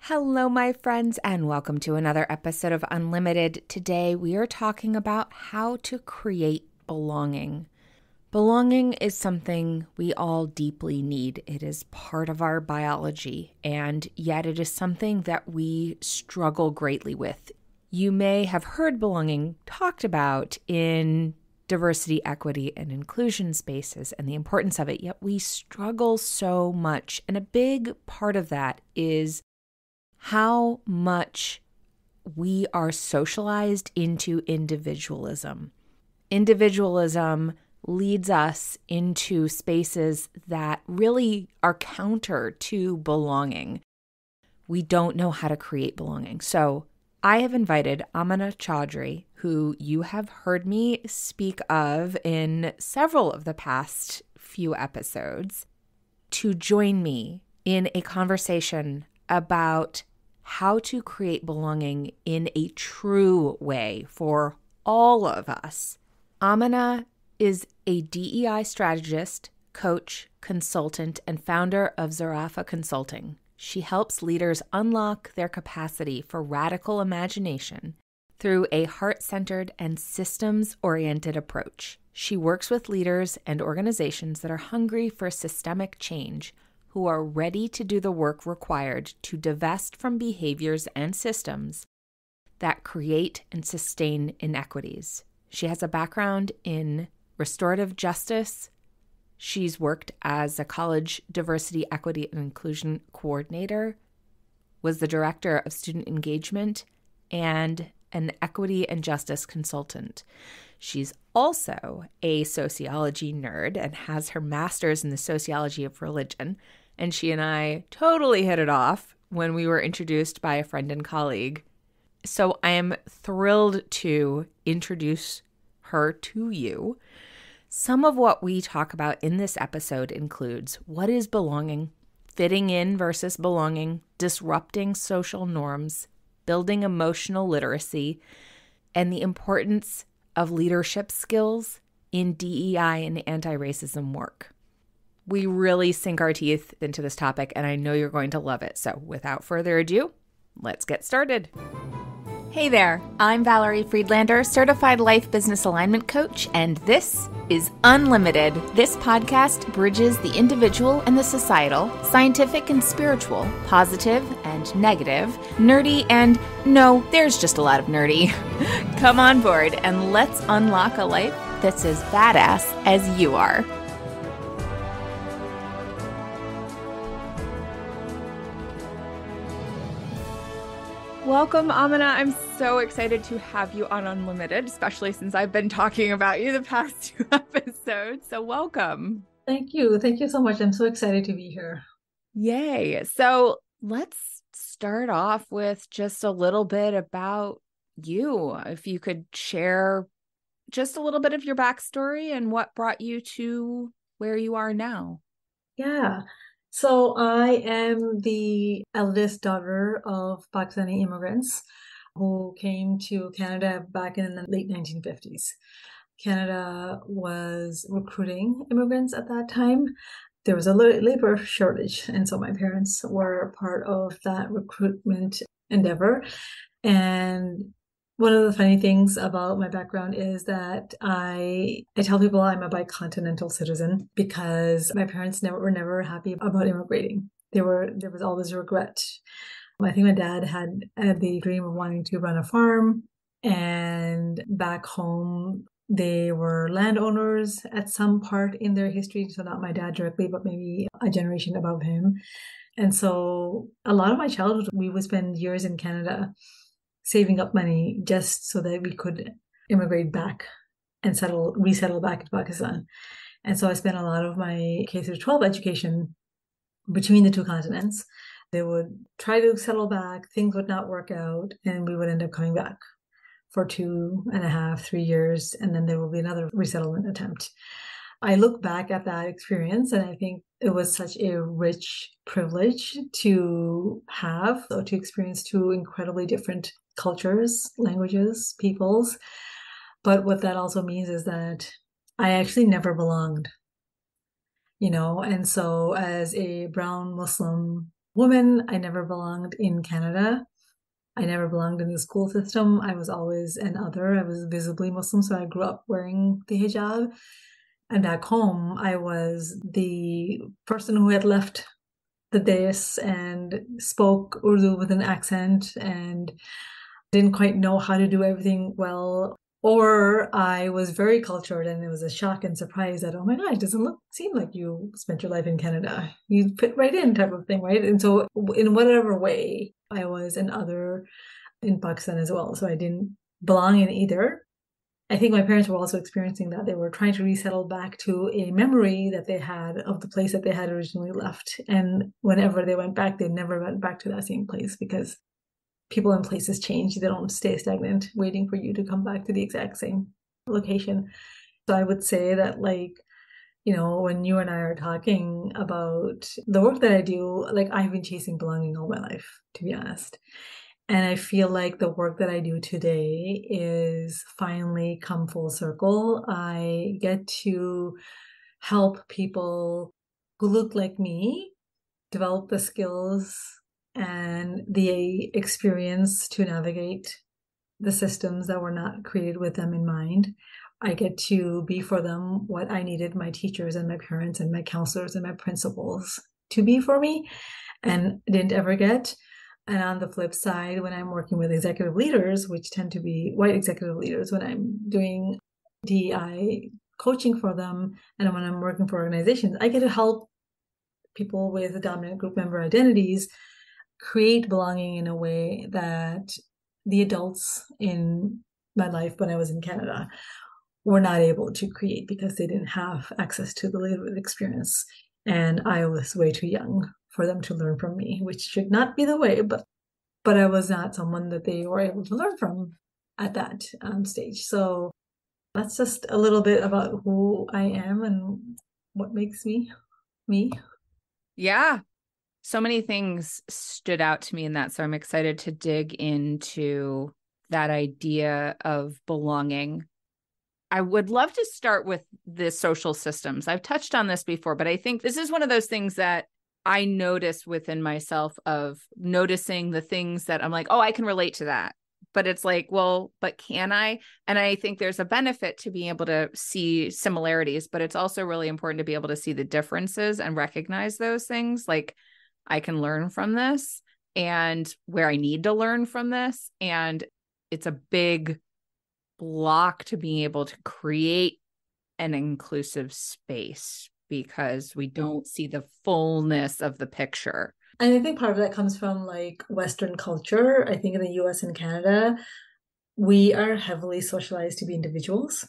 Hello, my friends, and welcome to another episode of Unlimited. Today, we are talking about how to create belonging. Belonging is something we all deeply need. It is part of our biology, and yet it is something that we struggle greatly with. You may have heard belonging talked about in diversity, equity, and inclusion spaces and the importance of it, yet we struggle so much. And a big part of that is how much we are socialized into individualism. Individualism leads us into spaces that really are counter to belonging. We don't know how to create belonging. So I have invited Amena Chaudhry, who you have heard me speak of in several of the past few episodes, to join me in a conversation about how to create belonging in a true way for all of us. Amena is a DEI strategist, coach, consultant, and founder of Zarafa Consulting. She helps leaders unlock their capacity for radical imagination through a heart-centered and systems-oriented approach. She works with leaders and organizations that are hungry for systemic change, who are ready to do the work required to divest from behaviors and systems that create and sustain inequities. She has a background in restorative justice. She's worked as a college diversity, equity, and inclusion coordinator, was the director of student engagement, and an equity and justice consultant. She's also a sociology nerd and has her master's in the sociology of religion. And she and I totally hit it off when we were introduced by a friend and colleague. So I am thrilled to introduce her to you. Some of what we talk about in this episode includes what is belonging, fitting in versus belonging, disrupting social norms, building emotional literacy, and the importance of leadership skills in DEI and anti-racism work. We really sink our teeth into this topic, and I know you're going to love it. So without further ado, let's get started. Hey there, I'm Valerie Friedlander, Certified Life Business Alignment Coach, and this is Unlimited. This podcast bridges the individual and the societal, scientific and spiritual, positive and negative, nerdy and no, there's just a lot of nerdy. Come on board and let's unlock a life that's as badass as you are. Welcome, Amena. I'm so excited to have you on Unlimited, especially since I've been talking about you the past 2 episodes. So welcome. Thank you. Thank you so much. I'm so excited to be here. Yay. So let's start off with just a little bit about you. If you could share just a little bit of your backstory and what brought you to where you are now. Yeah. So I am the eldest daughter of Pakistani immigrants who came to Canada back in the late 1950s. Canada was recruiting immigrants at that time. There was a labor shortage, and so my parents were part of that recruitment endeavor. And one of the funny things about my background is that I tell people I'm a bicontinental citizen because my parents were never happy about immigrating. There was always regret. I think my dad had the dream of wanting to run a farm, and back home they were landowners at some part in their history. So not my dad directly, but maybe a generation above him. And so a lot of my childhood, we would spend years in Canada saving up money just so that we could immigrate back and resettle back in Pakistan. And so I spent a lot of my K through 12 education between the two continents. They would try to settle back, things would not work out, and we would end up coming back for 2.5, 3 years, and then there will be another resettlement attempt. I look back at that experience and I think it was such a rich privilege to have, or to experience two incredibly different cultures, languages, peoples. But what that also means is that I actually never belonged, and so as a brown Muslim woman. I never belonged in Canada. I never belonged in the school system. I was always an other. I was visibly Muslim, so I grew up wearing the hijab. And back home, I was the person who had left the dais and spoke Urdu with an accent and didn't quite know how to do everything well. Or I was very cultured and it was a shock and surprise that, oh my God, it doesn't seem like you spent your life in Canada. You fit right in type of thing, right? And so in whatever way, I was an other in Pakistan as well. So I didn't belong in either. I think my parents were also experiencing that. They were trying to resettle back to a memory that they had of the place that they had originally left. And whenever they went back, they never went back to that same place because people and places change. They don't stay stagnant, waiting for you to come back to the exact same location. So I would say that, like, when you and I are talking about the work that I do, like, I've been chasing belonging all my life, to be honest. And I feel like the work that I do today is finally come full circle. I get to help people who look like me develop the skills and the experience to navigate the systems that were not created with them in mind. I get to be for them what I needed my teachers and my parents and my counselors and my principals to be for me and didn't ever get. And on the flip side, when I'm working with executive leaders, which tend to be white executive leaders, when I'm doing DEI coaching for them, and when I'm working for organizations, I get to help people with dominant group member identities create belonging in a way that the adults in my life when I was in Canada were not able to create because they didn't have access to the lived experience. And I was way too young for them to learn from me, which should not be the way, but I was not someone that they were able to learn from at that stage. So that's just a little bit about who I am and what makes me me. Yeah. So many things stood out to me in that. So I'm excited to dig into that idea of belonging. I would love to start with the social systems. I've touched on this before, but I think this is one of those things that I notice within myself, of noticing the things that I'm like, oh, I can relate to that. But it's like, well, but can I? And I think there's a benefit to being able to see similarities, but it's also really important to be able to see the differences and recognize those things. Like, I can learn from this and where I need to learn from this. And it's a big block to being able to create an inclusive space because we don't see the fullness of the picture. And I think part of that comes from like Western culture. I think in the US and Canada, we are heavily socialized to be individuals.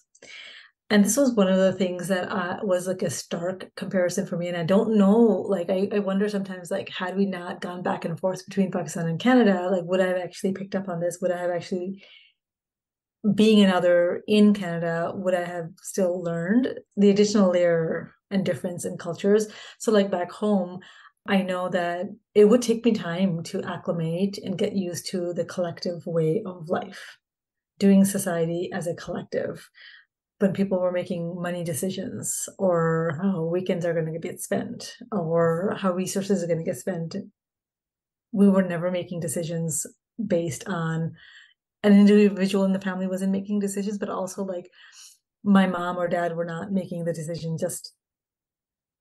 And this was one of the things that was like a stark comparison for me. And I don't know, like, I wonder sometimes, like, had we not gone back and forth between Pakistan and Canada, like, would I have actually picked up on this? Would I have actually, being another in Canada, would I have still learned the additional layer and difference in cultures? So, like, back home, I know that it would take me time to acclimate and get used to the collective way of life, doing society as a collective. When people were making money decisions, or how weekends are going to get spent, or how resources are going to get spent, we were never making decisions based on an individual in the family wasn't making decisions, but also like my mom or dad were not making the decision. Just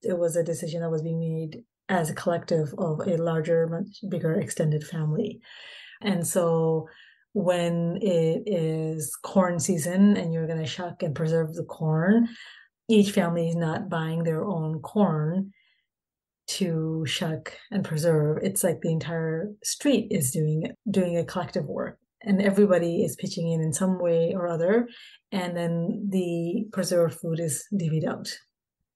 it was a decision that was being made as a collective of a larger, much bigger extended family. And so when it is corn season and you're going to shuck and preserve the corn, each family is not buying their own corn to shuck and preserve. It's like the entire street is doing a collective work, and everybody is pitching in some way or other. And then the preserved food is divvied out.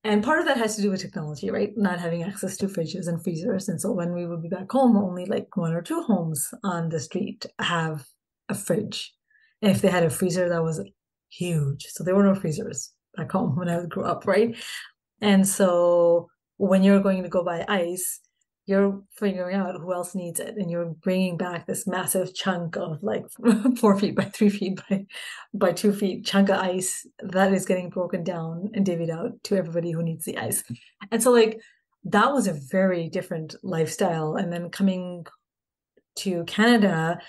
And part of that has to do with technology, right? Not having access to fridges and freezers. And so when we would be back home, only like one or two homes on the street have a fridge. And if they had a freezer, that was huge. So there were no freezers back home when I grew up, right? And so when you're going to go buy ice, you're figuring out who else needs it. And you're bringing back this massive chunk of like 4 feet by 3 feet by 2 feet chunk of ice that is getting broken down and divvied out to everybody who needs the ice. And so like that was a very different lifestyle. And then coming to Canada,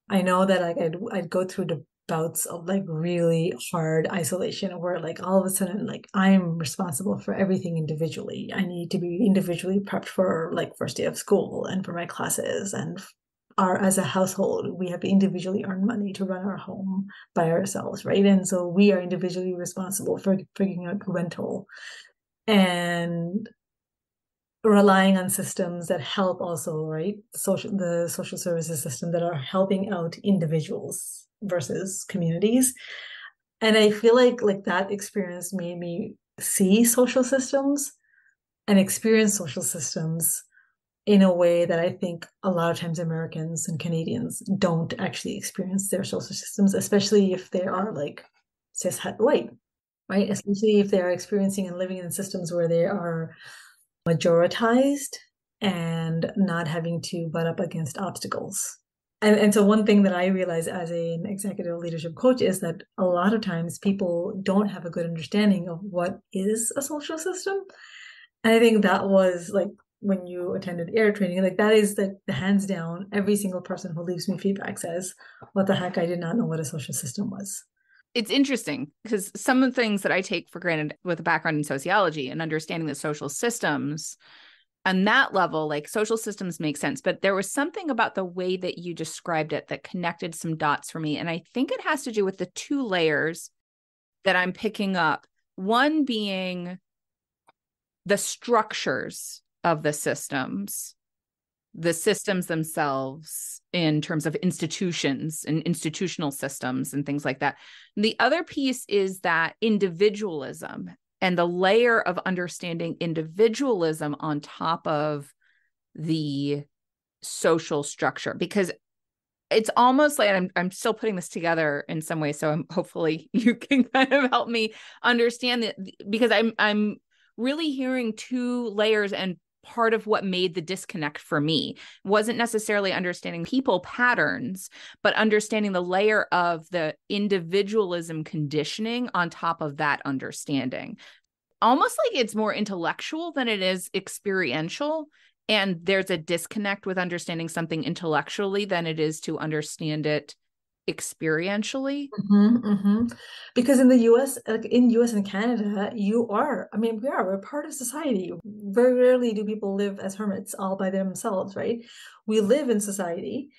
I know that like I'd go through the bouts of like really hard isolation where like all of a sudden like I'm responsible for everything individually. I need to be individually prepped for like first day of school and for my classes, and our as a household we have to individually earn money to run our home by ourselves, right? And so we are individually responsible for figuring out rental and relying on systems that help also, right? The social services system that are helping out individuals versus communities. And I feel like that experience made me see social systems and experience social systems in a way that I think a lot of times Americans and Canadians don't actually experience their social systems, especially if they are like cis het white, right? Especially if they are experiencing and living in systems where they are majoritized and not having to butt up against obstacles. And so one thing that I realize as an executive leadership coach is that a lot of times people don't have a good understanding of what is a social system. And I think that was like when you attended air training, like that is the hands down, every single person who leaves me feedback says, what the heck, I did not know what a social system was. It's interesting because some of the things that I take for granted with a background in sociology and understanding the social systems on that level, like social systems make sense. But there was something about the way that you described it that connected some dots for me. And I think it has to do with the two layers that I'm picking up. One being the structures of the systems themselves in terms of institutions and institutional systems and things like that. And the other piece is that individualism and the layer of understanding individualism on top of the social structure, because it's almost like I'm still putting this together in some way. So hopefully you can kind of help me understand that, because I'm really hearing two layers, and part of what made the disconnect for me wasn't necessarily understanding people patterns, but understanding the layer of the individualism conditioning on top of that understanding. Almost like it's more intellectual than it is experiential. And there's a disconnect with understanding something intellectually than it is to understand it experientially. Because in the US, like in US and Canada, we're part of society. Very rarely do people live as hermits all by themselves, right? We live in society,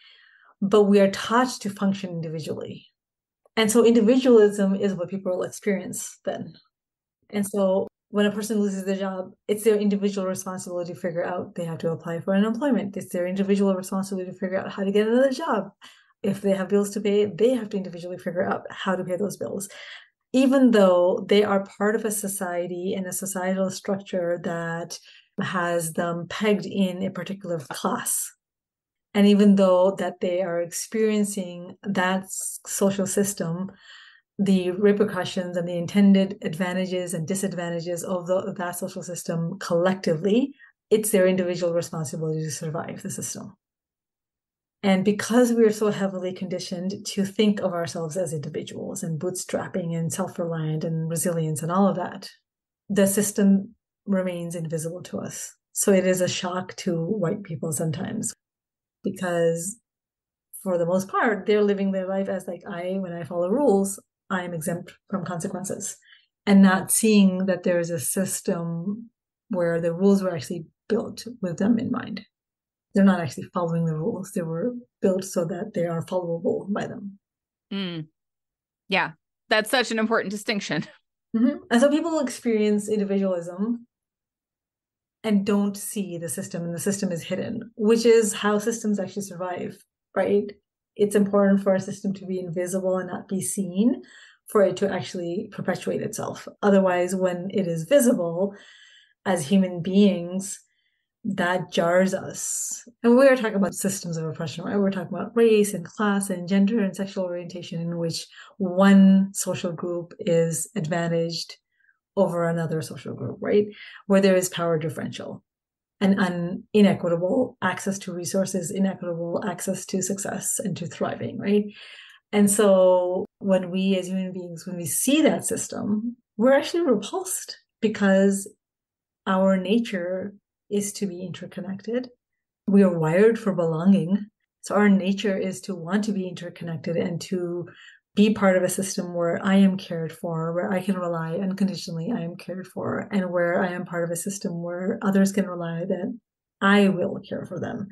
but we are taught to function individually. And so individualism is what people experience then. And so when a person loses their job, it's their individual responsibility to figure out they have to apply for unemployment. It's their individual responsibility to figure out how to get another job. If they have bills to pay, they have to individually figure out how to pay those bills, even though they are part of a society and a societal structure that has them pegged in a particular class. And even though that they are experiencing that social system, the repercussions and the intended advantages and disadvantages of that social system collectively, it's their individual responsibility to survive the system. And because we are so heavily conditioned to think of ourselves as individuals and bootstrapping and self-reliant and resilience and all of that, the system remains invisible to us. So it is a shock to white people sometimes, because for the most part, they're living their life as like, when I follow rules, I am exempt from consequences, and not seeing that there is a system where the rules were actually built with them in mind. They're not actually following the rules. They were built so that they are followable by them. Yeah, that's such an important distinction. And so people experience individualism and don't see the system, and the system is hidden, which is how systems actually survive, right? It's important for a system to be invisible and not be seen for it to actually perpetuate itself. Otherwise, when it is visible as human beings, that jars us. And we're talking about systems of oppression, right? We're talking about race and class and gender and sexual orientation, in which one social group is advantaged over another social group, right? Where there is power differential and inequitable access to resources, inequitable access to success and to thriving, right? And so when we as human beings, when we see that system, we're actually repulsed, because our nature is to be interconnected. We are wired for belonging. So our nature is to want to be interconnected and to be part of a system where I am cared for, where I can rely unconditionally, I am cared for, and where I am part of a system where others can rely that I will care for them.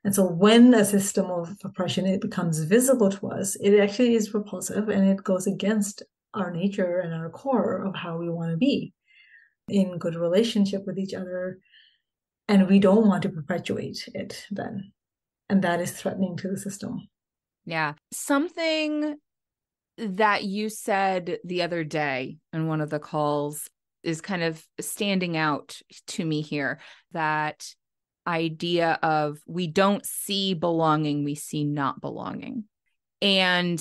And so when a system of oppression, it becomes visible to us, it actually is repulsive and it goes against our nature and our core of how we want to be in good relationship with each other. And we don't want to perpetuate it then. And that is threatening to the system. Yeah. Something that you said the other day in one of the calls is kind of standing out to me here. That idea of we don't see belonging, we see not belonging. And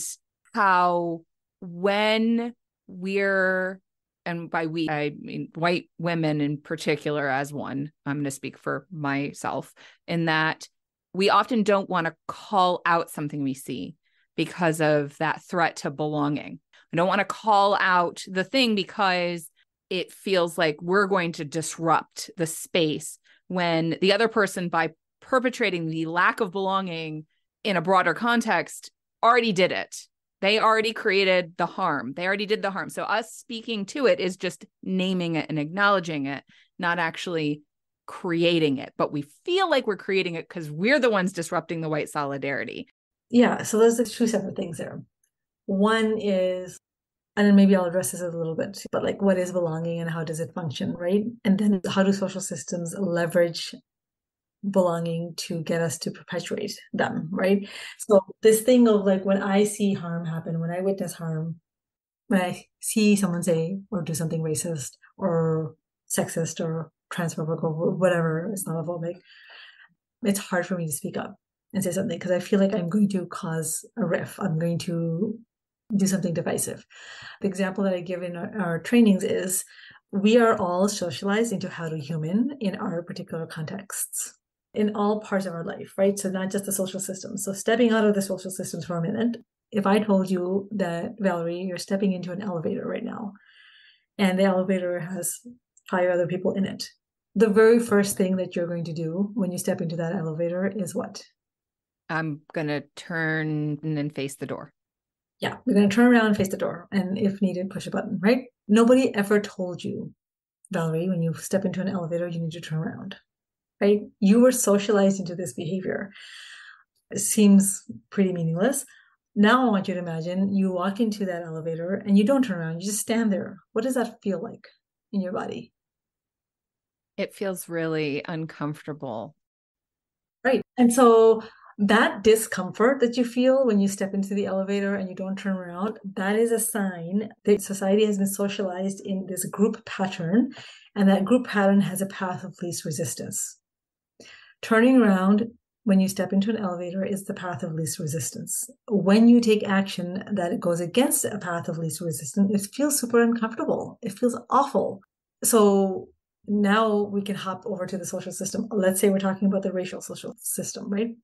how when we're, and by we, I mean white women in particular as one, I'm going to speak for myself, in that we often don't want to call out something we see because of that threat to belonging. We don't want to call out the thing because it feels like we're going to disrupt the space when the other person, by perpetrating the lack of belonging in a broader context, already did it. They already created the harm. They already did the harm. So us speaking to it is just naming it and acknowledging it, not actually creating it. But we feel like we're creating it because we're the ones disrupting the white solidarity. Yeah, so those are two separate things there. One is, and then maybe I'll address this a little bit, but like what is belonging and how does it function, right? And then how do social systems leverage belonging to get us to perpetuate them, right? So this thing of like when I see harm happen, when I witness harm, when I see someone say or do something racist or sexist or transphobic or whatever, Islamophobic, it's hard for me to speak up and say something because I feel like I'm going to cause a rift. I'm going to do something divisive. The example that I give in our trainings is we are all socialized into how to human in our particular contexts, in all parts of our life, right? So not just the social systems. So stepping out of the social systems for a minute, if I told you that, Valerie, you're stepping into an elevator right now, and the elevator has 5 other people in it, the very first thing that you're going to do when you step into that elevator is what? I'm going to turn and face the door. Yeah, you're going to turn around and face the door. And if needed, push a button, right? Nobody ever told you, Valerie, when you step into an elevator, you need to turn around, right? You were socialized into this behavior. It seems pretty meaningless. Now I want you to imagine you walk into that elevator and you don't turn around, you just stand there. What does that feel like in your body? It feels really uncomfortable. Right. And so that discomfort that you feel when you step into the elevator and you don't turn around, that is a sign that society has been socialized in this group pattern, and that group pattern has a path of least resistance. Turning around when you step into an elevator is the path of least resistance. When you take action that goes against a path of least resistance, it feels super uncomfortable. It feels awful. So now we can hop over to the social system. Let's say we're talking about the racial social system, right?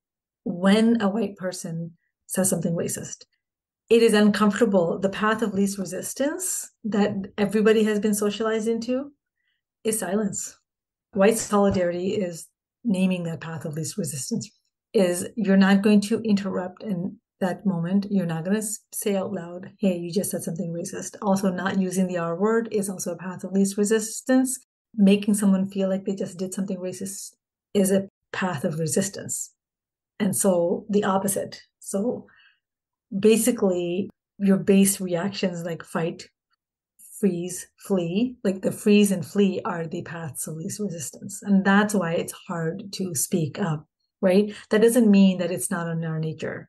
When a white person says something racist, it is uncomfortable. The path of least resistance that everybody has been socialized into is silence. White solidarity is naming that path of least resistance. Is you're not going to interrupt in that moment. You're not going to say out loud, hey, you just said something racist. Also, not using the R word is also a path of least resistance. Making someone feel like they just did something racist is a path of resistance. And so the opposite. So basically, your base reactions like fight, freeze, flee, like the freeze and flee are the paths of least resistance. And that's why it's hard to speak up, right? That doesn't mean that it's not in our nature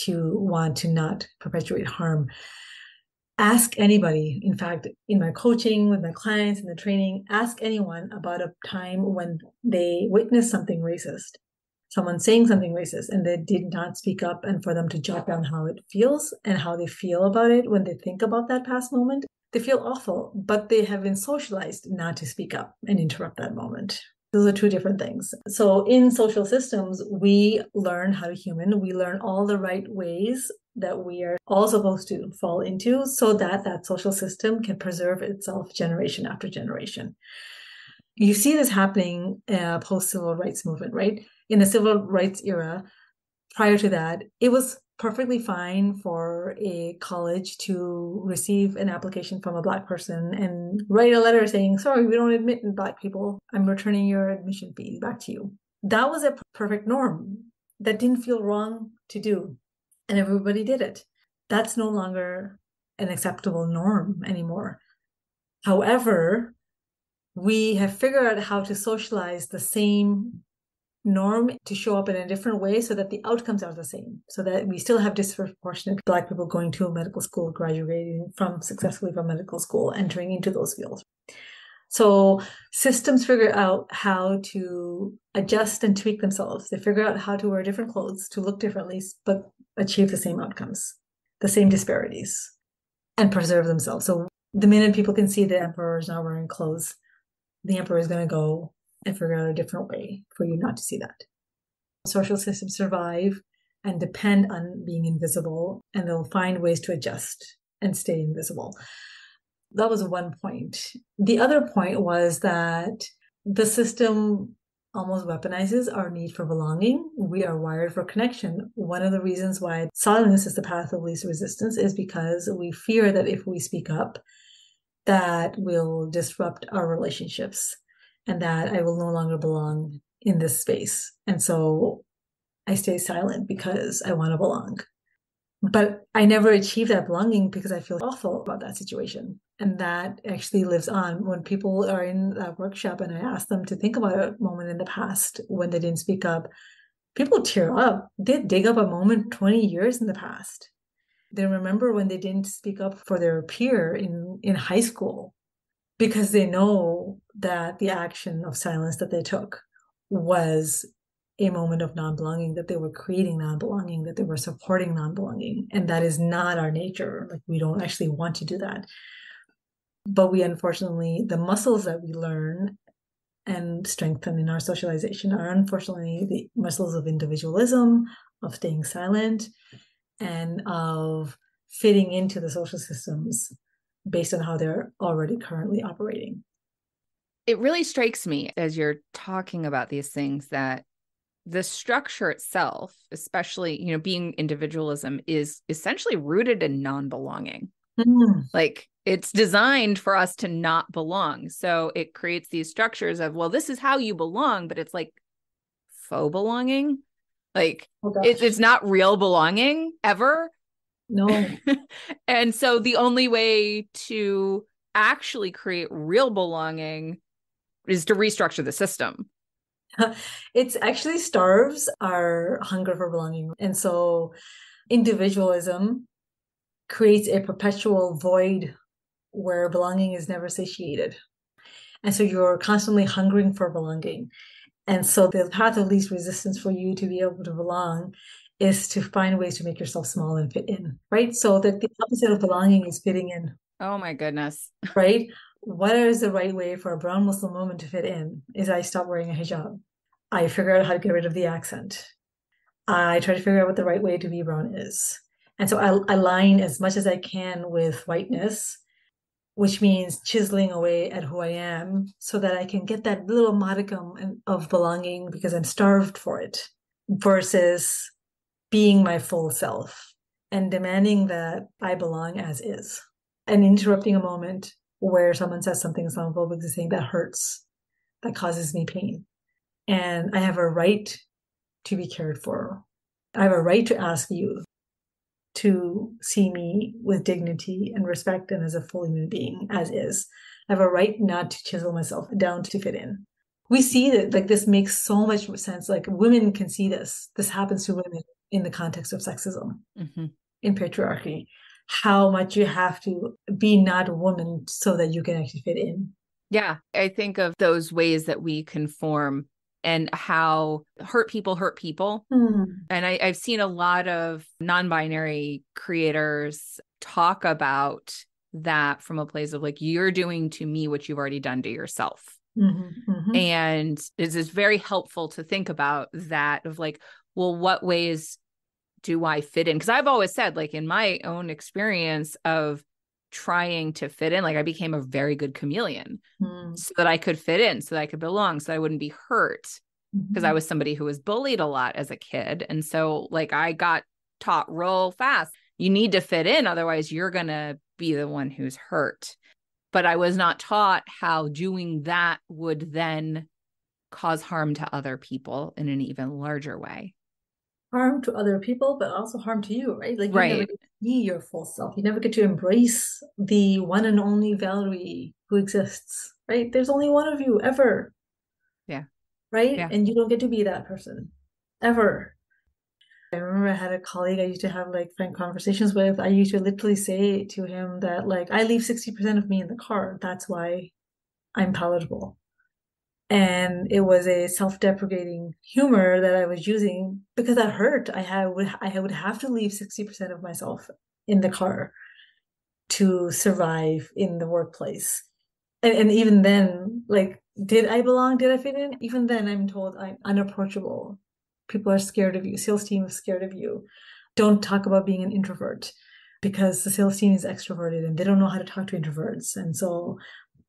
to want to not perpetuate harm. Ask anybody, in fact, in my coaching with my clients in the training, ask anyone about a time when they witnessed something racist, someone saying something racist, and they did not speak up, and for them to jot down how it feels and how they feel about it when they think about that past moment. They feel awful, but they have been socialized not to speak up and interrupt that moment. Those are two different things. So in social systems, we learn how to human. We learn all the right ways that we are all supposed to fall into so that that social system can preserve itself generation after generation. You see this happening post-civil rights movement, right? In the civil rights era, prior to that, it was perfectly fine for a college to receive an application from a Black person and write a letter saying, sorry, we don't admit Black people. I'm returning your admission fee back to you. That was a perfect norm. That didn't feel wrong to do. And everybody did it. That's no longer an acceptable norm anymore. However, we have figured out how to socialize the same norm to show up in a different way so that the outcomes are the same, so that we still have disproportionate Black people going to medical school, graduating from successfully from medical school, entering into those fields. So systems figure out how to adjust and tweak themselves. They figure out how to wear different clothes to look differently, but achieve the same outcomes, the same disparities, and preserve themselves. So the minute people can see the emperor is not wearing clothes, the emperor is going to go and figure out a different way for you not to see that. Social systems survive and depend on being invisible, and they'll find ways to adjust and stay invisible. That was one point. The other point was that the system almost weaponizes our need for belonging. We are wired for connection. One of the reasons why silence is the path of least resistance is because we fear that if we speak up, that will disrupt our relationships and that I will no longer belong in this space. And so I stay silent because I want to belong. But I never achieve that belonging because I feel awful about that situation. And that actually lives on when people are in that workshop and I ask them to think about a moment in the past when they didn't speak up. People tear up. They dig up a moment 20 years in the past. They remember when they didn't speak up for their peer in high school because they know that the action of silence that they took was a moment of non-belonging, that they were creating non-belonging, that they were supporting non-belonging. And that is not our nature. Like, we don't actually want to do that. But we, unfortunately, the muscles that we learn and strengthen in our socialization are unfortunately the muscles of individualism, of staying silent, and of fitting into the social systems based on how they're already currently operating. It really strikes me as you're talking about these things that the structure itself, especially, being individualism, is essentially rooted in non-belonging. Like, it's designed for us to not belong. So it creates these structures of, well, this is how you belong, but it's like faux belonging. Like, it's not real belonging ever. No. And so the only way to actually create real belonging is to restructure the system. It actually starves our hunger for belonging. And so individualism creates a perpetual void where belonging is never satiated. And so you're constantly hungering for belonging. And so the path of least resistance for you to be able to belong is to find ways to make yourself small and fit in, right? So that the opposite of belonging is fitting in. Oh my goodness. Right? What is the right way for a brown Muslim woman to fit in? Is I stop wearing a hijab. I figure out how to get rid of the accent. I try to figure out what the right way to be brown is. And so I align as much as I can with whiteness, which means chiseling away at who I am so that I can get that little modicum of belonging because I'm starved for it, versus being my full self and demanding that I belong as is and interrupting a moment where someone says something Islamophobic to saying that hurts, that causes me pain. And I have a right to be cared for. I have a right to ask you to see me with dignity and respect and as a full human being, as is. I have a right not to chisel myself down to fit in. We see that, like, this makes so much sense. Like, women can see this. This happens to women in the context of sexism, in patriarchy, how much you have to be not a woman so that you can actually fit in. Yeah, I think of those ways that we conform and how hurt people hurt people. And I've seen a lot of non-binary creators talk about that from a place of, like, you're doing to me what you've already done to yourself. And it's very helpful to think about that of, like, well, what ways do I fit in? Because I've always said, like, in my own experience of trying to fit in. Like I became a very good chameleon Mm. so that I could fit in, so that I could belong, so that I wouldn't be hurt, because I Mhm. was somebody who was bullied a lot as a kid. And so like I got taught real fast, you need to fit in, otherwise you're going to be the one who's hurt. But I was not taught how doing that would then cause harm to other people in an even larger way. Harm to other people, but also harm to you, right? Like you never Right. get to be your full self. You never get to embrace the one and only Valerie who exists, right? There's only one of you ever, Yeah. right? Yeah. And you don't get to be that person ever. I remember I had a colleague I used to have like frank conversations with. I used to literally say to him that like I leave 60% of me in the car. That's why I'm palatable. And it was a self-deprecating humor that I was using because that hurt. I would have to leave 60% of myself in the car to survive in the workplace. And even then, like, did I belong? Did I fit in? Even then, I'm told I'm unapproachable. People are scared of you. Sales team is scared of you. Don't talk about being an introvert because the sales team is extroverted and they don't know how to talk to introverts. And so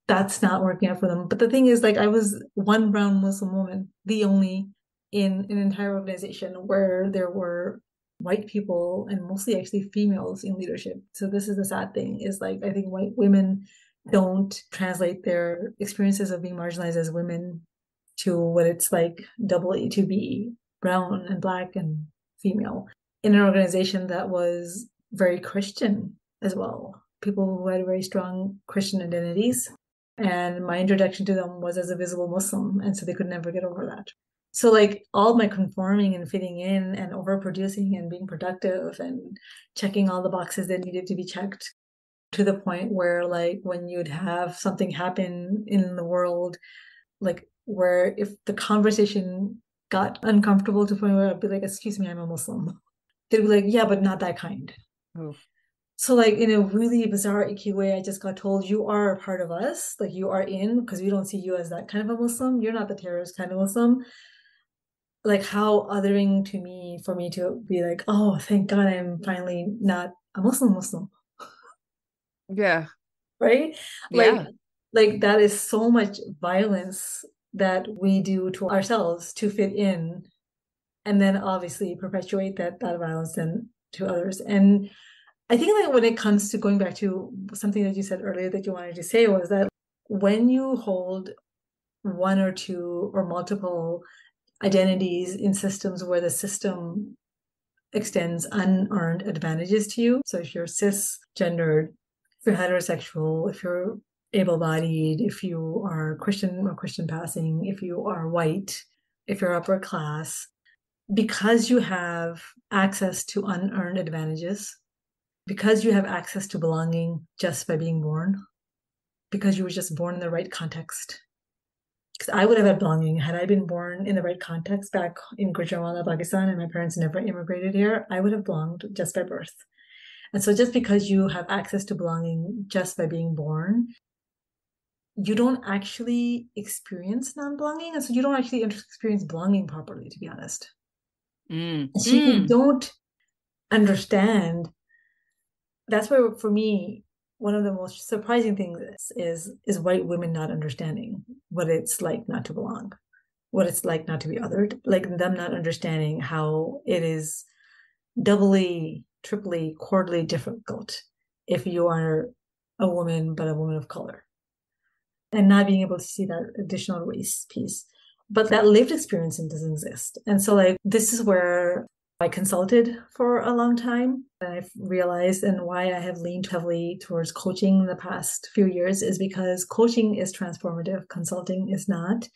that's not working out for them. But the thing is, like, I was one brown Muslim woman, the only in an entire organization where there were white people and mostly actually females in leadership. So this is the sad thing is like, I think white women don't translate their experiences of being marginalized as women to what it's like doubly to be brown and black and female in an organization that was very Christian as well. People who had very strong Christian identities. And my introduction to them was as a visible Muslim. And so they could never get over that. So, like, all my conforming and fitting in and overproducing and being productive and checking all the boxes that needed to be checked to the point where, like, when you'd have something happen in the world, like, where if the conversation got uncomfortable to the point where I'd be like, excuse me, I'm a Muslim. They'd be like, yeah, but not that kind. Oh. So, like, in a really bizarre, icky way, I just got told, you are a part of us. Like, you are in, because we don't see you as that kind of a Muslim. You're not the terrorist kind of Muslim. Like, how othering to me for me to be like, oh, thank God I'm finally not a Muslim, Yeah. right? Like, Yeah. like that is so much violence that we do to ourselves to fit in, and then obviously perpetuate that violence then to others. And I think that when it comes to going back to something that you said earlier that you wanted to say was that when you hold one or two or multiple identities in systems where the system extends unearned advantages to you. So if you're cisgendered, if you're heterosexual, if you're able-bodied, if you are Christian or Christian passing, if you are white, if you're upper class, because you have access to unearned advantages, because you have access to belonging just by being born, because you were just born in the right context. Because I would have had belonging had I been born in the right context back in Gujranwala, Pakistan, and my parents never immigrated here. I would have belonged just by birth. And so, just because you have access to belonging just by being born, you don't actually experience non-belonging, and so you don't actually experience belonging properly, to be honest. Mm. And so you Mm. don't understand. That's where, for me, one of the most surprising things is white women not understanding what it's like not to belong, what it's like not to be othered, like them not understanding how it is doubly, triply, quarterly difficult if you are a woman, but a woman of color, and not being able to see that additional race piece. But that lived experience doesn't exist. And so, like, this is where I consulted for a long time. And I've realized, and why I have leaned heavily towards coaching in the past few years is because coaching is transformative, consulting is not.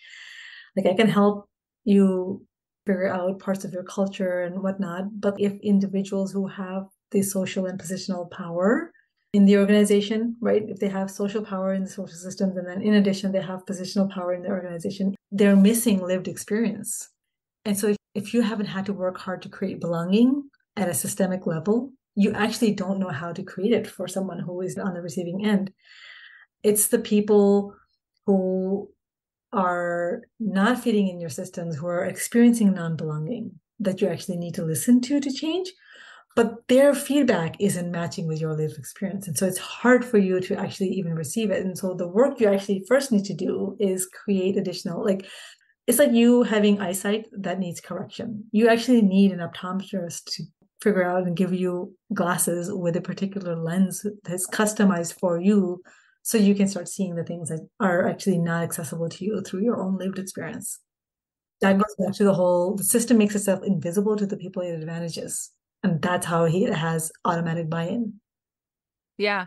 Like, I can help you figure out parts of your culture and whatnot. But if individuals who have the social and positional power in the organization, right, if they have social power in the social systems, and then in addition, they have positional power in the organization, they're missing lived experience. And so if you haven't had to work hard to create belonging at a systemic level, you actually don't know how to create it for someone who is on the receiving end. It's the people who are not fitting in your systems, who are experiencing non-belonging, that you actually need to listen to change, but their feedback isn't matching with your lived experience. And so it's hard for you to actually even receive it. And so the work you actually first need to do is create additional, like, it's like you having eyesight that needs correction. You actually need an optometrist to figure out and give you glasses with a particular lens that's customized for you so you can start seeing the things that are actually not accessible to you through your own lived experience. That goes back to the system makes itself invisible to the people it advantages. And that's how it has automatic buy-in. Yeah.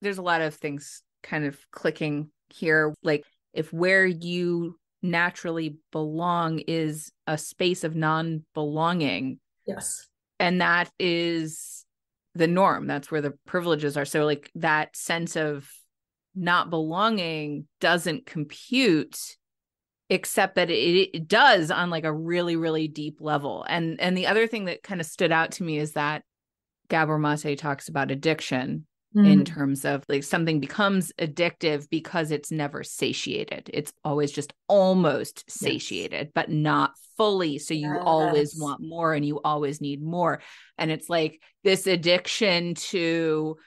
There's a lot of things kind of clicking here. Like if where you naturally belong is a space of non-belonging. Yes. And that is the norm. That's where the privileges are. So like that sense of not belonging doesn't compute, except that it does on like a really, really deep level. And the other thing that kind of stood out to me is that Gabor Mate talks about addiction in terms of like something becomes addictive because it's never satiated. It's always just almost satiated, but not fully. So you always want more and you always need more. And it's like this addiction to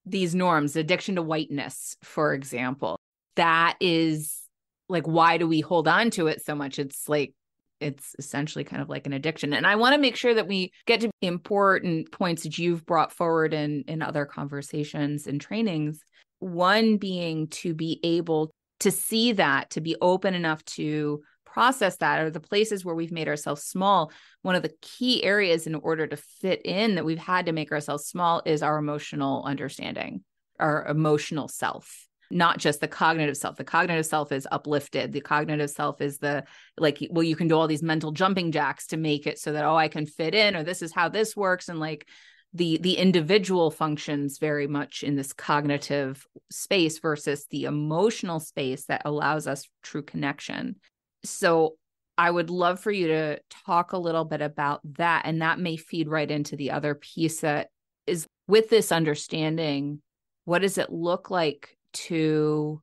these norms, addiction to whiteness, for example, that is like, why do we hold on to it so much? It's like, it's essentially kind of like an addiction. And I want to make sure that we get to important points that you've brought forward in other conversations and trainings. One being to be able to see that, to be open enough to process that, or the places where we've made ourselves small. One of the key areas in order to fit in that we've had to make ourselves small is our emotional understanding, our emotional self. Not just the cognitive self. The cognitive self is uplifted. The cognitive self is the, like, well, you can do all these mental jumping jacks to make it so that, oh, I can fit in, or this is how this works. And like the individual functions very much in this cognitive space versus the emotional space that allows us true connection. So I would love for you to talk a little bit about that. And that may feed right into the other piece that is with this understanding. What does it look like to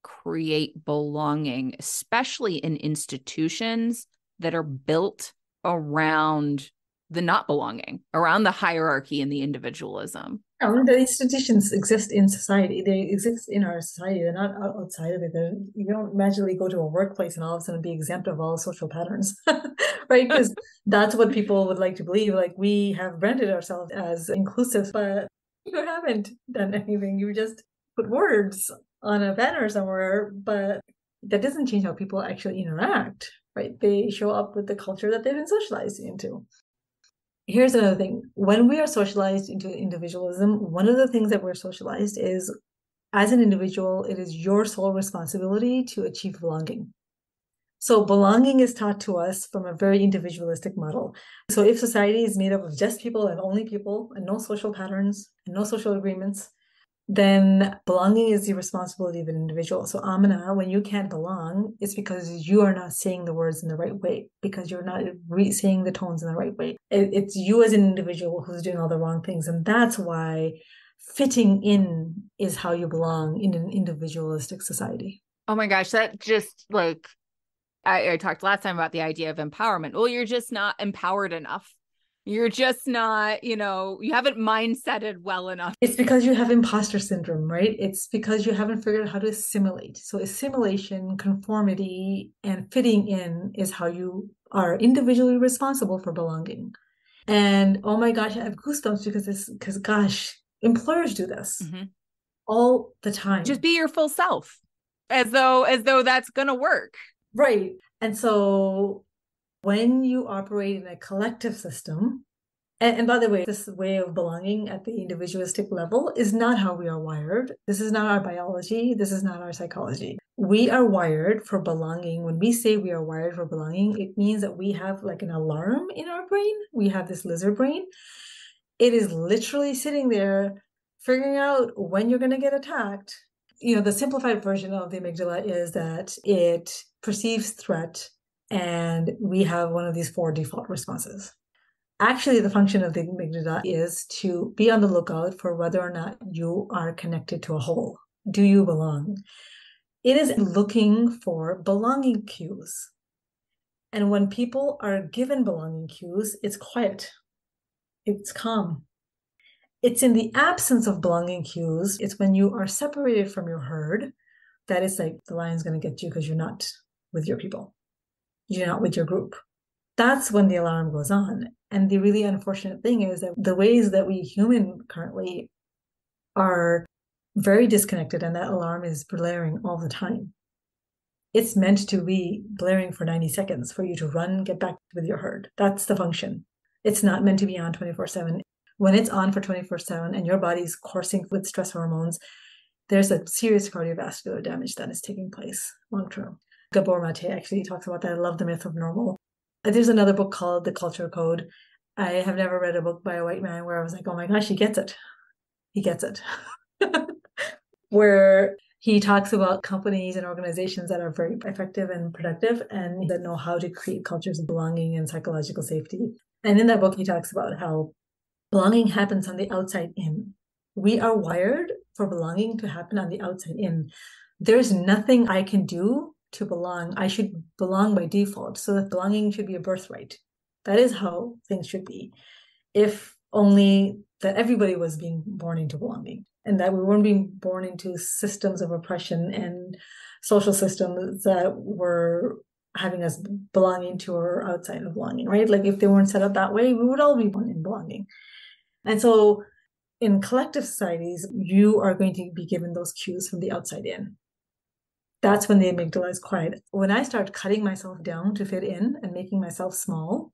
create belonging, especially in institutions that are built around the not belonging, around the hierarchy and the individualism? The institutions exist in society. They exist in our society. They're not outside of it. You don't magically go to a workplace and all of a sudden be exempt of all social patterns, right? Because that's what people would like to believe. Like we have branded ourselves as inclusive, but you haven't done anything. You just put words on a banner somewhere, but that doesn't change how people actually interact, right? They show up with the culture that they've been socialized into. Here's another thing. When we are socialized into individualism, one of the things that we're socialized is, as an individual, it is your sole responsibility to achieve belonging. So belonging is taught to us from a very individualistic model. So if society is made up of just people and no social patterns and no social agreements, then belonging is the responsibility of an individual. So Amena, when you can't belong, it's because you are not saying the words in the right way, because you're not saying the tones in the right way. It's you as an individual who's doing all the wrong things. And that's why fitting in is how you belong in an individualistic society. Oh my gosh, that just like, I talked last time about the idea of empowerment. Well, you're just not empowered enough. You're just not, you haven't mindseted well enough. It's because you have imposter syndrome, right? It's because you haven't figured out how to assimilate. So assimilation, conformity, and fitting in is how you are individually responsible for belonging. And oh my gosh, I have goosebumps because gosh, employers do this all the time. Just be your full self, as though that's gonna work. Right. And so when you operate in a collective system, and by the way, this way of belonging at the individualistic level is not how we are wired. This is not our biology. This is not our psychology. We are wired for belonging. When we say we are wired for belonging, it means that we have like an alarm in our brain. We have this lizard brain. It is literally sitting there figuring out when you're going to get attacked. The simplified version of the amygdala is that it perceives threat, and we have one of these 4 default responses. Actually, the function of the amygdala is to be on the lookout for whether or not you are connected to a whole. Do you belong? It is looking for belonging cues. And when people are given belonging cues, it's quiet. It's calm. It's in the absence of belonging cues. It's when you are separated from your herd that it's like the lion's going to get you because you're not with your people. You're not with your group. That's when the alarm goes on. And the really unfortunate thing is that the ways that we human currently are very disconnected, and that alarm is blaring all the time. It's meant to be blaring for 90 seconds for you to run, get back with your herd. That's the function. It's not meant to be on 24/7. When it's on for 24/7 and your body's coursing with stress hormones, there's a serious cardiovascular damage that is taking place long term. Gabor Mate actually talks about that. I love The Myth of Normal. There's another book called The Culture Code. I have never read a book by a white man where I was like, oh my gosh, he gets it. He gets it. Where he talks about companies and organizations that are very effective and productive and that know how to create cultures of belonging and psychological safety. And in that book, he talks about how belonging happens on the outside in. We are wired for belonging to happen on the outside in. There's nothing I can do to belong. I should belong by default, so that belonging should be a birthright. That is how things should be. If only that everybody was being born into belonging, and that we weren't being born into systems of oppression and social systems that were having us belonging to or outside of belonging, right? Like if they weren't set up that way, we would all be born in belonging. And so in collective societies, you are going to be given those cues from the outside in. That's when the amygdala is quiet. When I start cutting myself down to fit in and making myself small,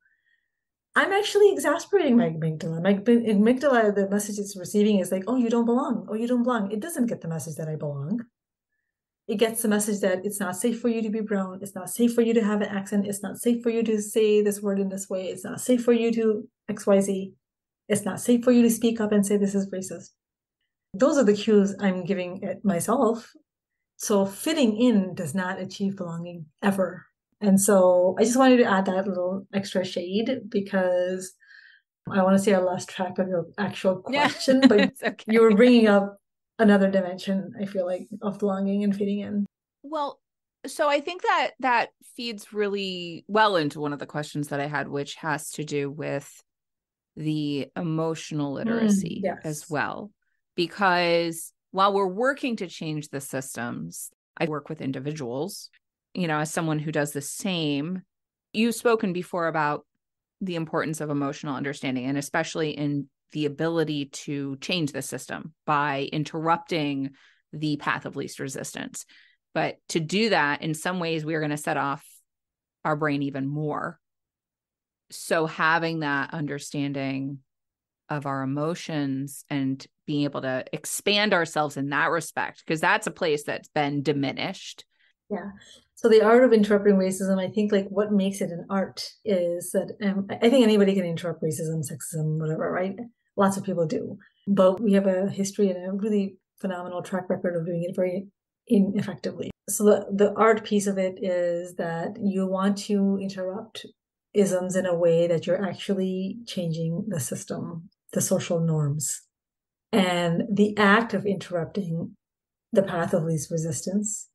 I'm actually exasperating my amygdala. My amygdala, the message it's receiving is like, oh, you don't belong. Oh, you don't belong. It doesn't get the message that I belong. It gets the message that it's not safe for you to be brown. It's not safe for you to have an accent. It's not safe for you to say this word in this way. It's not safe for you to XYZ. It's not safe for you to speak up and say this is racist. Those are the cues I'm giving it myself. So fitting in does not achieve belonging ever. And so I just wanted to add that little extra shade because I want to say I lost track of your actual question, but okay. You were bringing up another dimension, I feel like, of belonging and fitting in. Well, so I think that feeds really well into one of the questions that I had, which has to do with the emotional literacy Yes. as well. Because while we're working to change the systems, I work with individuals, as someone who does the same. You've spoken before about the importance of emotional understanding, and especially in the ability to change the system by interrupting the path of least resistance. But to do that, in some ways, we're going to set off our brain even more. So having that understanding of our emotions and being able to expand ourselves in that respect, because that's a place that's been diminished. Yeah. So the art of interrupting racism, I think like what makes it an art is that I think anybody can interrupt racism, sexism, whatever, right? Lots of people do. But we have a history and a really phenomenal track record of doing it very ineffectively. So the art piece of it is that you want to interrupt isms in a way that you're actually changing the system, the social norms. And the act of interrupting the path of least resistance,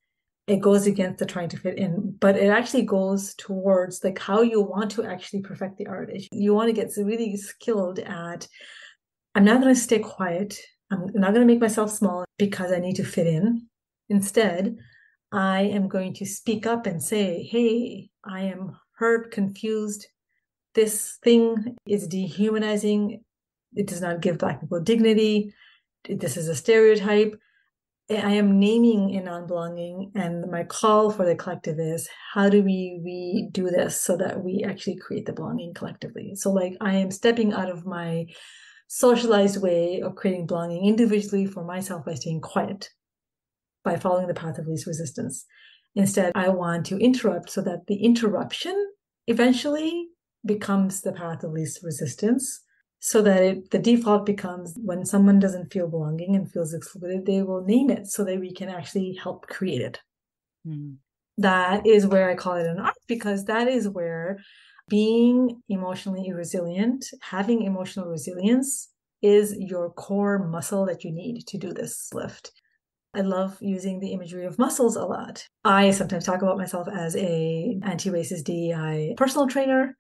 it goes against the trying to fit in, but it actually goes towards like how you want to actually perfect the art. You want to get really skilled at, I'm not going to stay quiet. I'm not going to make myself small because I need to fit in. Instead, I am going to speak up and say, hey, I am hurt, confused. This thing is dehumanizing. It does not give Black people dignity. This is a stereotype. I am naming a non-belonging, and my call for the collective is, how do we do this so that we actually create the belonging collectively? So like I am stepping out of my socialized way of creating belonging individually for myself by staying quiet, by following the path of least resistance. Instead, I want to interrupt so that the interruption eventually becomes the path of least resistance, so that the default becomes when someone doesn't feel belonging and feels excluded, they will name it so that we can actually help create it. That is where I call it an art, because that is where being emotionally resilient, having emotional resilience is your core muscle that you need to do this lift. I love using the imagery of muscles a lot. I sometimes talk about myself as a anti-racist DEI personal trainer.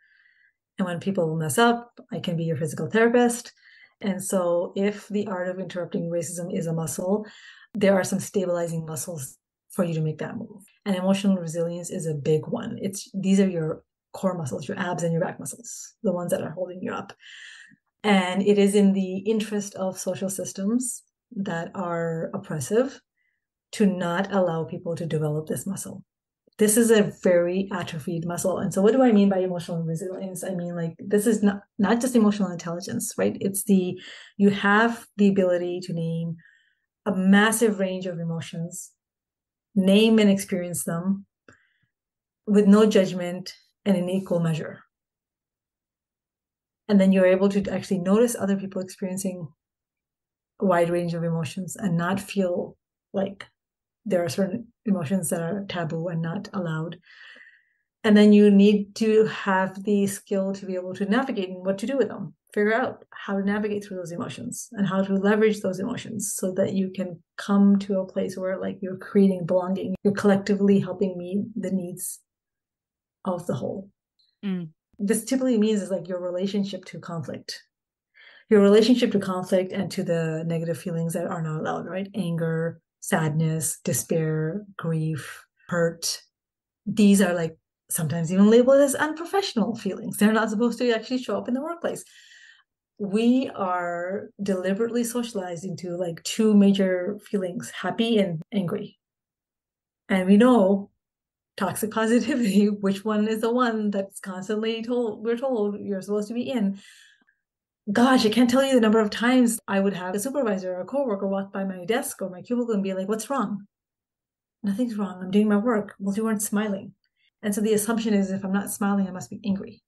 And when people mess up, I can be your physical therapist. And so if the art of interrupting racism is a muscle, there are some stabilizing muscles for you to make that move. And emotional resilience is a big one. These are your core muscles, your abs and your back muscles, the ones that are holding you up. And it is in the interest of social systems that are oppressive to not allow people to develop this muscle. This is a very atrophied muscle. And so what do I mean by emotional resilience? I mean, like, this is not just emotional intelligence, right? You have the ability to name a massive range of emotions, name and experience them with no judgment and in equal measure. And then you're able to actually notice other people experiencing a wide range of emotions and not feel like there are certain emotions that are taboo and not allowed. And then you need to have the skill to be able to navigate and what to do with them, figure out how to navigate through those emotions and how to leverage those emotions so that you can come to a place where, like, you're creating belonging, you're collectively helping meet the needs of the whole. This typically means is like your relationship to conflict. Your relationship to conflict and to the negative feelings that are not allowed, right? Anger, sadness, despair, grief, hurt. These are, like, sometimes even labeled as unprofessional feelings. They're not supposed to actually show up in the workplace. We are deliberately socialized into, like, two major feelings, happy and angry. And we know toxic positivity, which one is the one that's constantly we're told you're supposed to be in. Gosh, I can't tell you the number of times I would have a supervisor or a coworker walk by my desk or my cubicle and be like, "What's wrong?" "Nothing's wrong. I'm doing my work." "Well, you weren't smiling." And so the assumption is if I'm not smiling, I must be angry.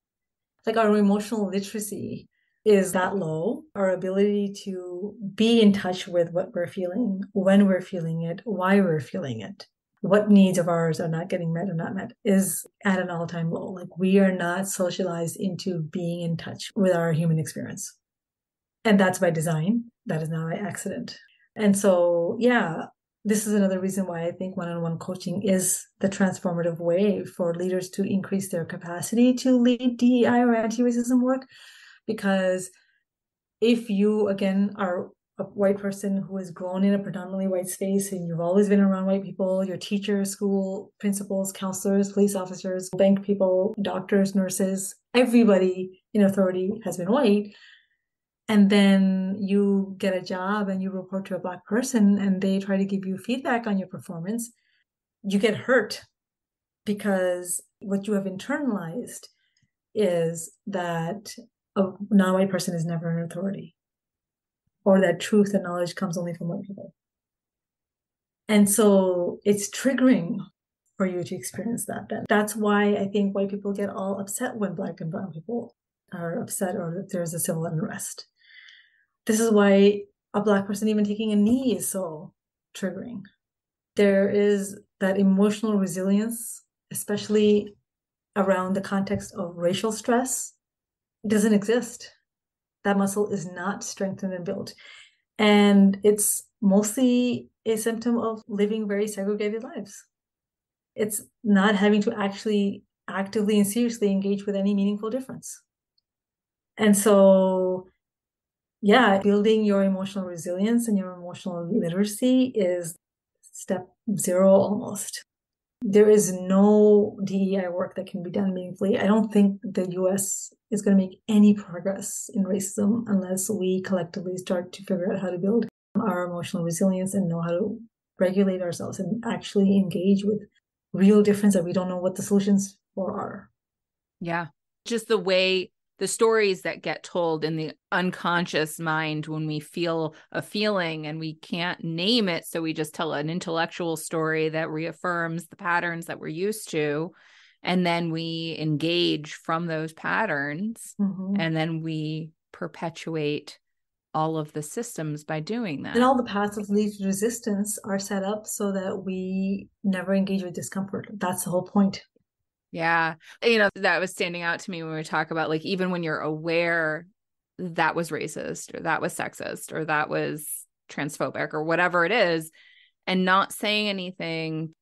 Like, our emotional literacy is that low. Our ability to be in touch with what we're feeling, when we're feeling it, why we're feeling it, what needs of ours are not getting met or not met, is at an all-time low. Like, we are not socialized into being in touch with our human experience. And that's by design. That is not by accident. And so, yeah, this is another reason why I think one-on-one coaching is the transformative way for leaders to increase their capacity to lead DEI or anti-racism work. Because if you, again, are a white person who has grown in a predominantly white space and you've always been around white people, your teachers, school principals, counselors, police officers, bank people, doctors, nurses, everybody in authority has been white. And then you get a job and you report to a Black person and they try to give you feedback on your performance, you get hurt because what you have internalized is that a non-white person is never an authority, or that truth and knowledge comes only from white people. And so it's triggering for you to experience that. That's why I think white people get all upset when Black and brown people are upset or there's a civil unrest. This is why a Black person even taking a knee is so triggering. There is that emotional resilience, especially around the context of racial stress, doesn't exist. That muscle is not strengthened and built. And it's mostly a symptom of living very segregated lives. It's not having to actually actively and seriously engage with any meaningful difference. And so, yeah, building your emotional resilience and your emotional literacy is step 0 almost. There is no DEI work that can be done meaningfully. I don't think the US is going to make any progress in racism unless we collectively start to figure out how to build our emotional resilience and know how to regulate ourselves and actually engage with real difference that we don't know what the solutions for are. Yeah. Just the way the stories that get told in the unconscious mind when we feel a feeling and we can't name it. So we just tell an intellectual story that reaffirms the patterns that we're used to. And then we engage from those patterns. And then we perpetuate all of the systems by doing that. And all the paths of least resistance are set up so that we never engage with discomfort. That's the whole point. Yeah. That was standing out to me when we talk about, like, even when you're aware that was racist or that was sexist or that was transphobic or whatever it is, and not saying anything,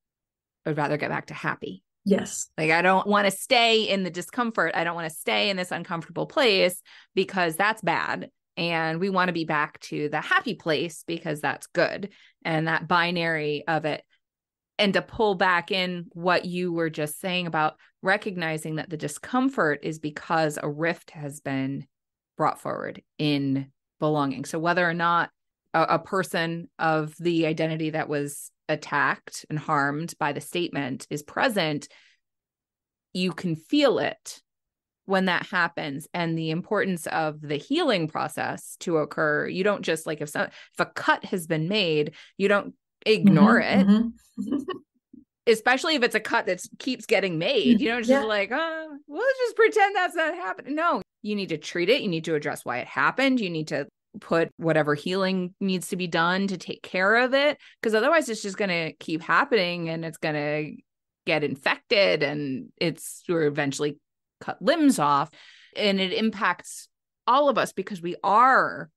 I'd rather get back to happy. Yes. Like, I don't want to stay in the discomfort. I don't want to stay in this uncomfortable place because that's bad. And we want to be back to the happy place because that's good. And that binary of it. And to pull back in what you were just saying about recognizing that the discomfort is because a rift has been brought forward in belonging. So whether or not a person of the identity that was attacked and harmed by the statement is present, you can feel it when that happens, and the importance of the healing process to occur. You don't just like, if a cut has been made, you don't ignore it. Especially if it's a cut that keeps getting made, it's just like, oh, we'll just pretend that's not happening. No, you need to treat it. You need to address why it happened. You need to put whatever healing needs to be done to take care of it, because otherwise it's just going to keep happening and it's going to get infected and it's eventually cut limbs off, and it impacts all of us because we are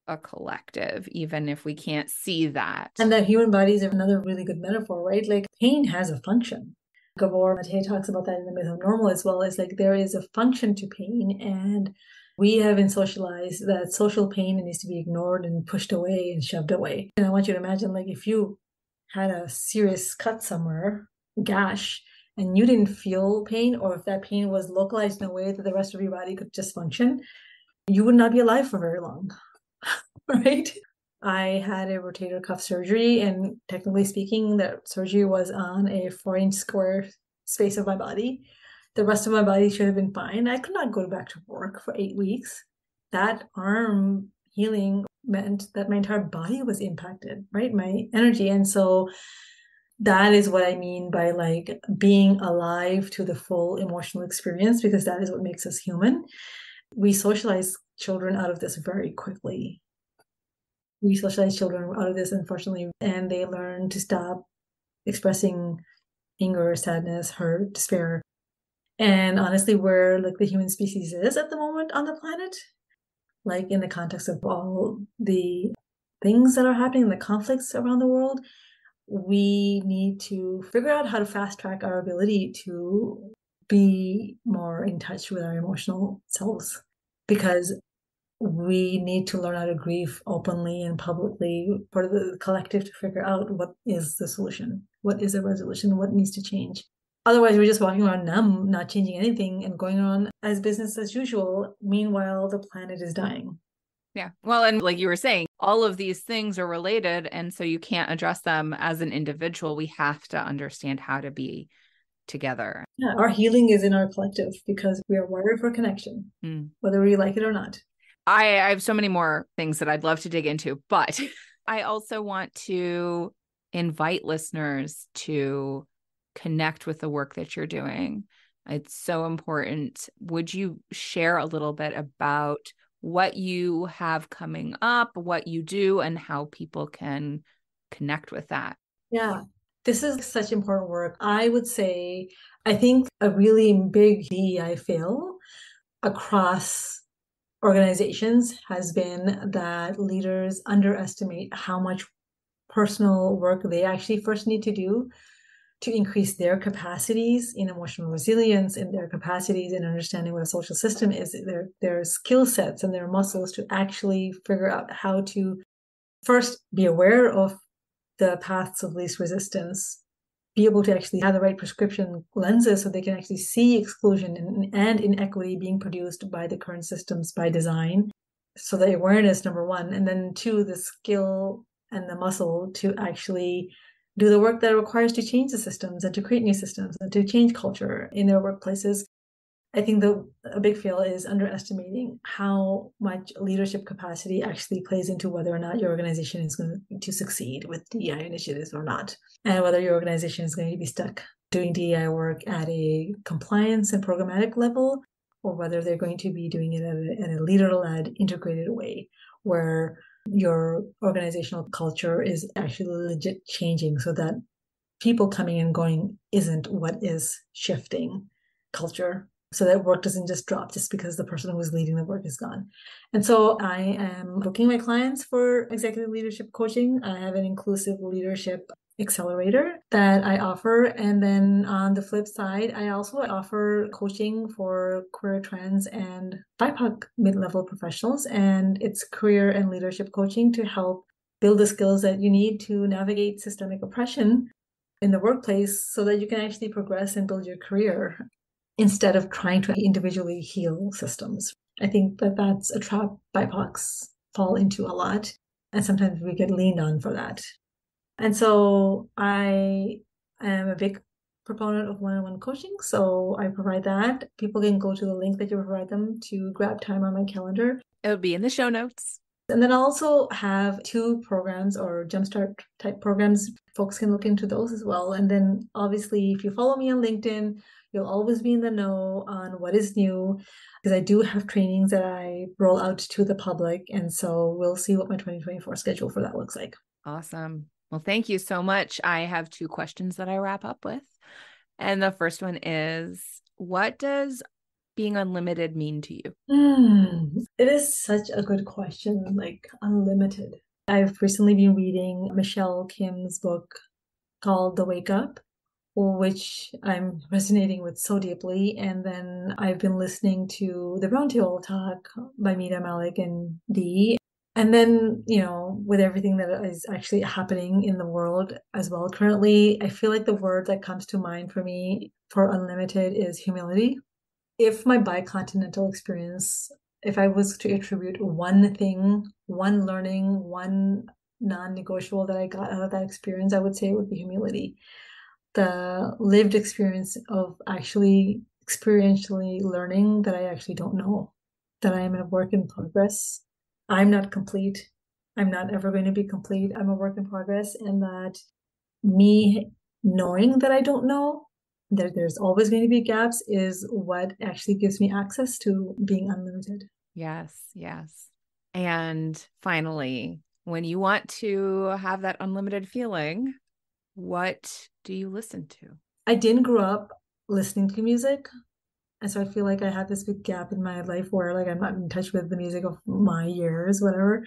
a collective, even if we can't see that. And that human bodies are another really good metaphor, right? Like pain has a function. Gabor Mate talks about that in the Myth of Normal as well. It's like there is a function to pain, and we have been socialized that social pain needs to be ignored and pushed away and shoved away. And I want you to imagine, like, if you had a serious cut somewhere, gash, and you didn't feel pain, or if that pain was localized in a way that the rest of your body could just function, you would not be alive for very long, right? I had a rotator cuff surgery, and technically speaking, that surgery was on a 4-inch square space of my body. The rest of my body should have been fine. I could not go back to work for 8 weeks. That arm healing meant that my entire body was impacted, right? My energy. And so that is what I mean by like being alive to the full emotional experience, because that is what makes us human. We socialize children out of this very quickly. We socialize children out of this, unfortunately, and they learn to stop expressing anger, sadness, hurt, despair. And honestly, where like the human species is at the moment on the planet, like in the context of all the things that are happening, the conflicts around the world, we need to figure out how to fast track our ability to be more in touch with our emotional selves, because we need to learn how to grieve openly and publicly for the collective to figure out what is the solution, what is the resolution, what needs to change. Otherwise, we're just walking around numb, not changing anything and going on as business as usual. Meanwhile, the planet is dying. Yeah. Well, and like you were saying, all of these things are related. And so you can't address them as an individual. We have to understand how to be together. Yeah, our healing is in our collective because we are wired for connection, whether we like it or not. I have so many more things that I'd love to dig into, but I also want to invite listeners to connect with the work that you're doing. It's so important. Would you share a little bit about what you have coming up, what you do, and how people can connect with that? Yeah, this is such important work. I would say, I think a really big DEI fail across organizations has been that leaders underestimate how much personal work they actually first need to do to increase their capacities in emotional resilience, in their capacities in understanding what a social system is, their skill sets and their muscles to actually figure out how to first be aware of the paths of least resistance, be able to actually have the right prescription lenses so they can actually see exclusion and inequity being produced by the current systems by design. So the awareness, number one, and then two, the skill and the muscle to actually do the work that it requires to change the systems and to create new systems and to change culture in their workplaces. I think a big fail is underestimating how much leadership capacity actually plays into whether or not your organization is going to succeed with DEI initiatives or not, and whether your organization is going to be stuck doing DEI work at a compliance and programmatic level, or whether they're going to be doing it at a leader-led, integrated way where your organizational culture is actually legit changing so that people coming and going isn't what is shifting culture. So that work doesn't just drop just because the person who was leading the work is gone. And so I am booking my clients for executive leadership coaching. I have an inclusive leadership accelerator that I offer. And then on the flip side, I also offer coaching for queer, trans, and BIPOC mid-level professionals. And it's career and leadership coaching to help build the skills that you need to navigate systemic oppression in the workplace so that you can actually progress and build your career instead of trying to individually heal systems. I think that that's a trap BIPOCs fall into a lot. And sometimes we get leaned on for that. And so I am a big proponent of one-on-one coaching. So I provide that. People can go to the link that you provide them to grab time on my calendar. It'll be in the show notes. And then I also have 2 programs or jumpstart type programs. Folks can look into those as well. And then obviously, if you follow me on LinkedIn, you'll always be in the know on what is new, because I do have trainings that I roll out to the public. And so we'll see what my 2024 schedule for that looks like. Awesome. Well, thank you so much. I have 2 questions that I wrap up with. And the first one is, what does being unlimited mean to you? It is such a good question, like unlimited. I've recently been reading Michelle Kim's book called The Wake Up, which I'm resonating with so deeply. And then I've been listening to the Roundtable Talk by Mita Malik and Dee. And then, with everything that is actually happening in the world as well currently, I feel like the word that comes to mind for me for unlimited is humility. If my bicontinental experience, if I was to attribute one thing, one learning, one non-negotiable that I got out of that experience, I would say it would be humility. The lived experience of actually experientially learning that I actually don't know, that I am a work in progress. I'm not complete. I'm not ever going to be complete. I'm a work in progress, and that me knowing that I don't know, that there's always going to be gaps, is what actually gives me access to being unlimited. Yes, yes. And finally, when you want to have that unlimited feeling, what do you listen to? I didn't grow up listening to music. And so I feel like I had this big gap in my life where like I'm not in touch with the music of my years, whatever.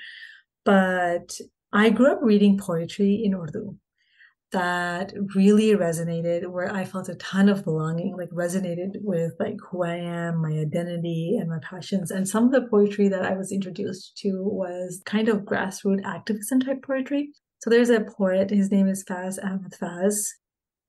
But I grew up reading poetry in Urdu that really resonated, where I felt a ton of belonging, like resonated with like who I am, my identity, and my passions. And some of the poetry that I was introduced to was kind of grassroots activism type poetry. So there's a poet, his name is Faz Ahmed Faz.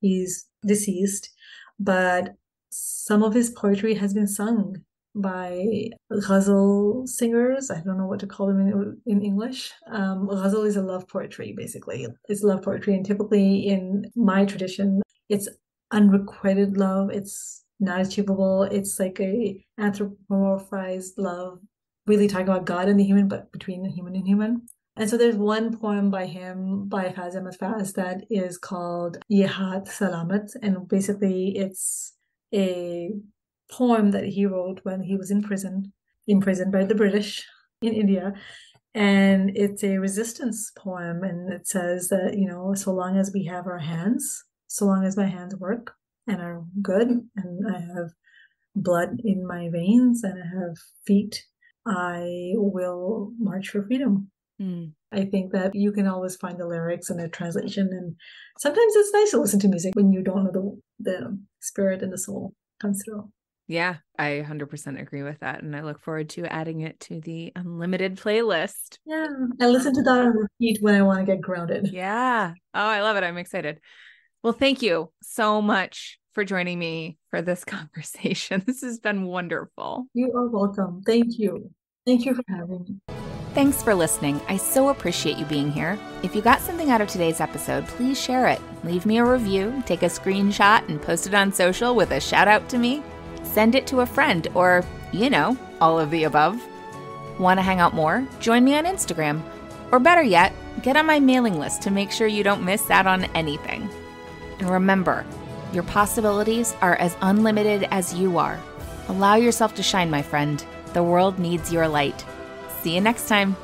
He's deceased, but some of his poetry has been sung by ghazal singers. I don't know what to call them in English. Ghazal is a love poetry, basically. It's love poetry. And typically in my tradition, it's unrequited love. It's not achievable. It's like a anthropomorphized love, really talking about God and the human, but between the human and human. And so there's one poem by him, by Faz Ahmed Faz, that is called Yehat Salamat. And basically it's a poem that he wrote when he was imprisoned by the British in India. And it's a resistance poem. And it says that, so long as we have our hands, so long as my hands work and are good, and I have blood in my veins and I have feet, I will march for freedom. I think that you can always find the lyrics and the translation. And sometimes it's nice to listen to music when you don't know the spirit and the soul comes through. Yeah, I 100% agree with that. And I look forward to adding it to the unlimited playlist. Yeah, I listen to that on repeat when I want to get grounded. Yeah. Oh, I love it. I'm excited. Well, thank you so much for joining me for this conversation. This has been wonderful. You are welcome. Thank you. Thank you for having me. Thanks for listening. I so appreciate you being here. If you got something out of today's episode, please share it. Leave me a review, take a screenshot, and post it on social with a shout out to me. Send it to a friend or, all of the above. Want to hang out more? Join me on Instagram. Or better yet, get on my mailing list to make sure you don't miss out on anything. And remember, your possibilities are as unlimited as you are. Allow yourself to shine, my friend. The world needs your light. See you next time.